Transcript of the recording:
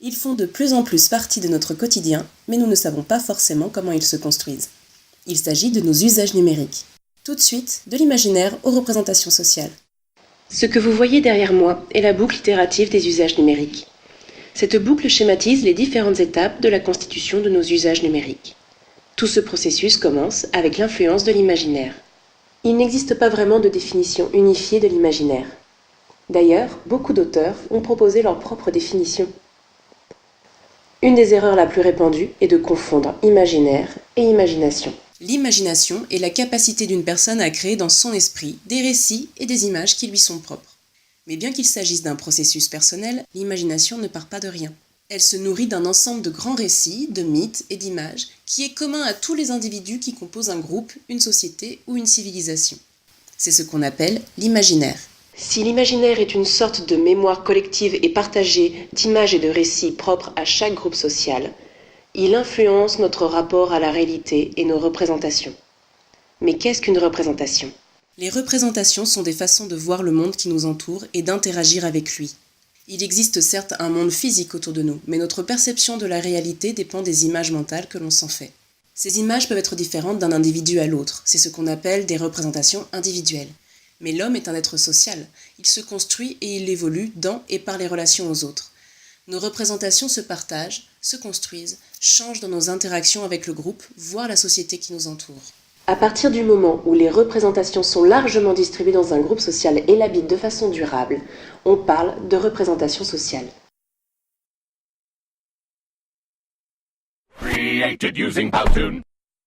Ils font de plus en plus partie de notre quotidien, mais nous ne savons pas forcément comment ils se construisent. Il s'agit de nos usages numériques. Tout de suite, de l'imaginaire aux représentations sociales. Ce que vous voyez derrière moi est la boucle itérative des usages numériques. Cette boucle schématise les différentes étapes de la constitution de nos usages numériques. Tout ce processus commence avec l'influence de l'imaginaire. Il n'existe pas vraiment de définition unifiée de l'imaginaire. D'ailleurs, beaucoup d'auteurs ont proposé leur propre définition. Une des erreurs la plus répandue est de confondre imaginaire et imagination. L'imagination est la capacité d'une personne à créer dans son esprit des récits et des images qui lui sont propres. Mais bien qu'il s'agisse d'un processus personnel, l'imagination ne part pas de rien. Elle se nourrit d'un ensemble de grands récits, de mythes et d'images qui est commun à tous les individus qui composent un groupe, une société ou une civilisation. C'est ce qu'on appelle l'imaginaire. Si l'imaginaire est une sorte de mémoire collective et partagée d'images et de récits propres à chaque groupe social, il influence notre rapport à la réalité et nos représentations. Mais qu'est-ce qu'une représentation ? Les représentations sont des façons de voir le monde qui nous entoure et d'interagir avec lui. Il existe certes un monde physique autour de nous, mais notre perception de la réalité dépend des images mentales que l'on s'en fait. Ces images peuvent être différentes d'un individu à l'autre, c'est ce qu'on appelle des représentations individuelles. Mais l'homme est un être social, il se construit et il évolue dans et par les relations aux autres. Nos représentations se partagent, se construisent, changent dans nos interactions avec le groupe, voire la société qui nous entoure. À partir du moment où les représentations sont largement distribuées dans un groupe social et l'habitent de façon durable, on parle de représentation sociale. Created using Powtoon.